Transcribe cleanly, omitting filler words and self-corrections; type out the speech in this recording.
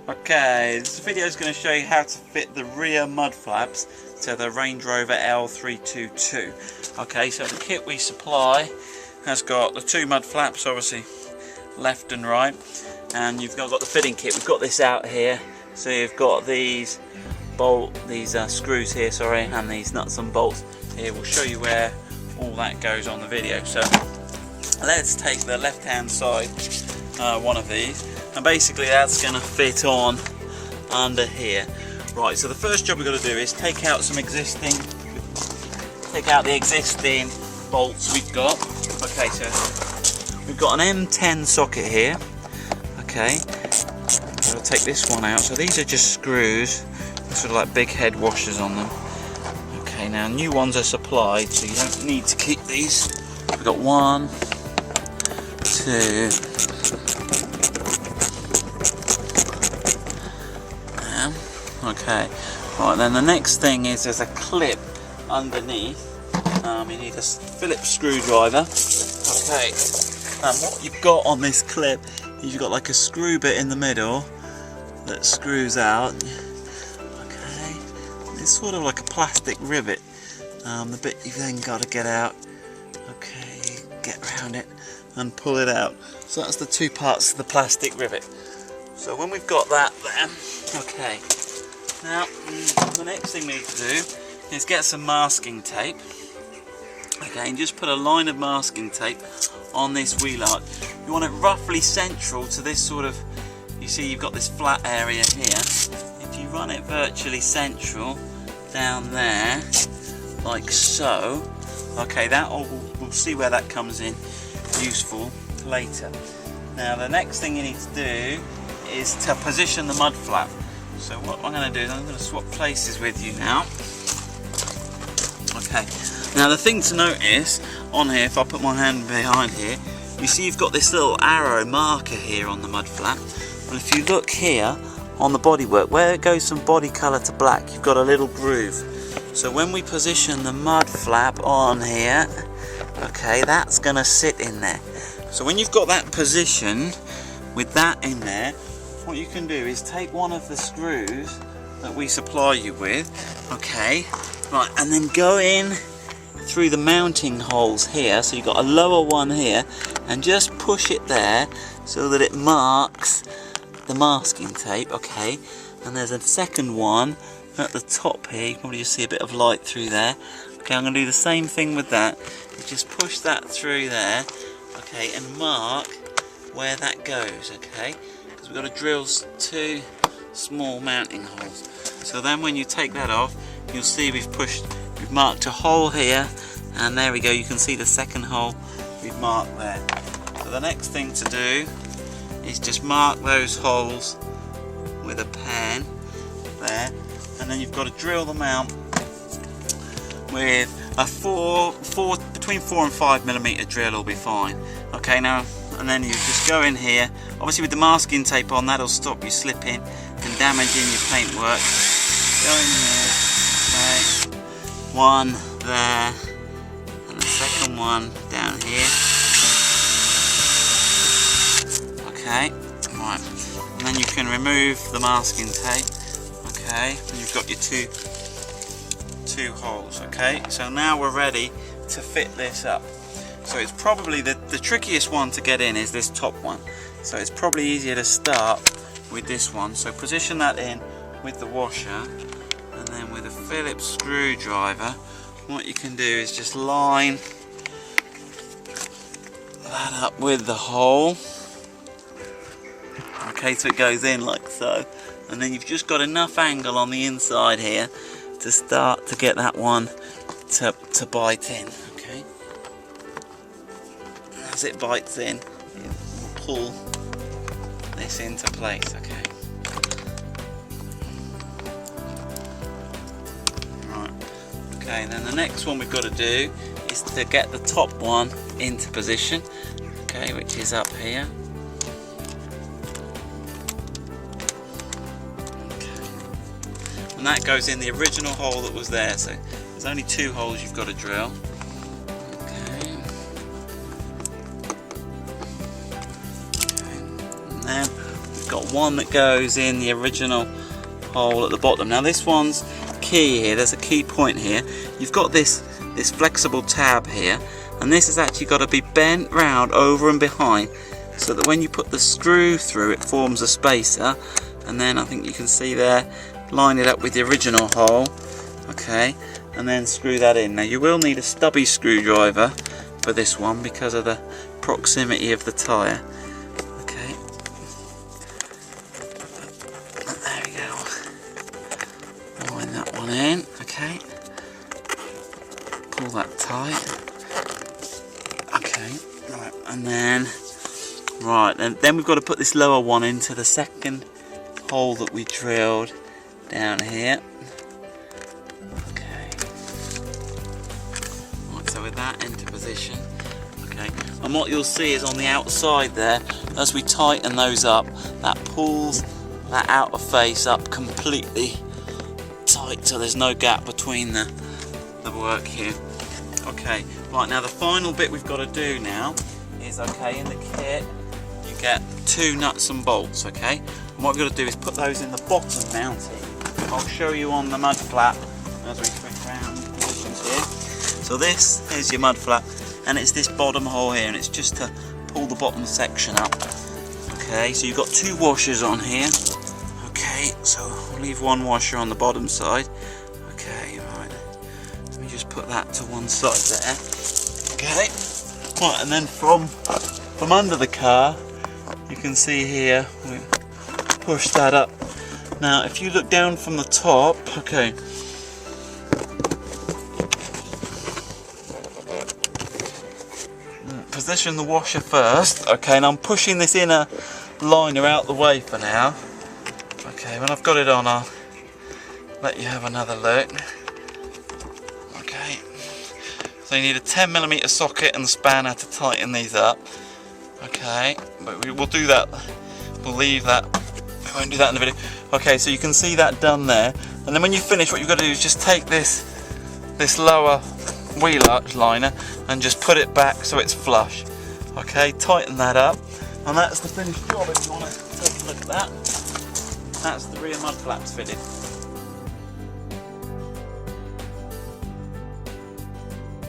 Okay, this video is going to show you how to fit the rear mud flaps to the Range Rover L322. Okay, so the kit we supply has got the two mud flaps, obviously left and right, and you've got the fitting kit. We've got this out here, so you've got these screws here, sorry, and these nuts and bolts here. We'll show you where all that goes on the video. So let's take the left hand side, one of these, and basically that's going to fit on under here. Right, so the first job we've got to do is take out the existing bolts we've got. Okay, so we've got an M10 socket here. Okay, so I'll take this one out. So these are just screws, sort of like big head washers on them. Okay, now new ones are supplied, so you don't need to keep these. We've got 1, 2, okay, right, then the next thing is there's a clip underneath. You need a Phillips screwdriver. Okay, and what you've got on this clip is you've got like a screw bit in the middle that screws out. Okay, it's sort of like a plastic rivet. The bit you've then got to get out. Okay, get around it and pull it out. So that's the two parts of the plastic rivet. So when we've got that there, okay, now the next thing we need to do is get some masking tape. Okay, and just put a line of masking tape on this wheel arch. You want it roughly central to this sort of, you see you've got this flat area here. If you run it virtually central down there, like so, okay, we'll see where that comes in useful later. Now the next thing you need to do is to position the mud flap. So what I'm going to do is I'm going to swap places with you now. Okay, now the thing to notice on here, if I put my hand behind here, you see you've got this little arrow marker here on the mud flap. Well, if you look here on the bodywork, where it goes from body colour to black, you've got a little groove. So when we position the mud flap on here, okay, that's going to sit in there. So when you've got that position with that in there, what you can do is take one of the screws that we supply you with, okay, right, and then go in through the mounting holes here. So you've got a lower one here, and just push it there so that it marks the masking tape, okay, and there's a second one at the top here. You can probably just see a bit of light through there. Okay, I'm going to do the same thing with that. You just push that through there, okay, and mark where that goes, okay, because we've got to drill 2 small mounting holes. So then when you take that off, you'll see we've marked a hole here, and there we go, you can see the second hole we've marked there. So the next thing to do is just mark those holes with a pen there, and then you've got to drill them out with a between 4 and 5 millimeter drill will be fine. Okay, now, and then you just go in here, obviously with the masking tape on, that'll stop you slipping and damaging your paintwork. Go in here, okay, one there, and the second one down here. Okay, right, and then you can remove the masking tape. Okay, and you've got your two holes. Okay, so now we're ready to fit this up. So it's probably the trickiest one to get in is this top one. So it's probably easier to start with this one. So position that in with the washer, and then with a Phillips screwdriver, what you can do is just line that up with the hole. Okay, so it goes in like so, and then you've just got enough angle on the inside here to start to get that one to bite in. Okay, as it bites in, you pull this into place. Okay, right, okay, and then the next one we've got to do is to get the top one into position, okay, which is up here. And that goes in the original hole that was there, so there's only 2 holes you've got to drill. Okay. And then we've got one that goes in the original hole at the bottom. Now this one's key here, there's a key point here. You've got this flexible tab here, and this has actually got to be bent round over and behind, so that when you put the screw through it forms a spacer, and then I think you can see there, line it up with the original hole, okay, and then screw that in. Now you will need a stubby screwdriver for this one because of the proximity of the tyre. Okay, there we go. Line that one in, okay. Pull that tight. Okay, right, and then then we've got to put this lower one into the second hole that we drilled down here. Okay. Right, so with that into position. Okay, and what you'll see is on the outside there, as we tighten those up, that pulls that outer face up completely tight, so there's no gap between the work here. Okay, right, now the final bit we've got to do now is, okay, in the kit you get 2 nuts and bolts, okay, and what we've got to do is put those in the bottom mounting. I'll show you on the mud flap as we switch around positions here. So this is your mud flap, and it's this bottom hole here, and it's just to pull the bottom section up. Okay, so you've got 2 washers on here. Okay, so I'll leave one washer on the bottom side. Okay, right, let me just put that to one side there. Okay, right, and then from under the car, you can see here, we push that up. Now if you look down from the top, okay, position the washer first, okay, and I'm pushing this inner liner out the way for now. Okay, when I've got it on, I'll let you have another look. Okay, so you need a 10mm socket and spanner to tighten these up. Okay, but we will do that, we'll leave that, we won't do that in the video. Okay, so you can see that done there, and then when you finish, what you've got to do is just take this lower wheel arch liner and just put it back so it's flush. Okay, tighten that up, and that's the finished job. If you want to take a look at that, that's the rear mud flaps fitted.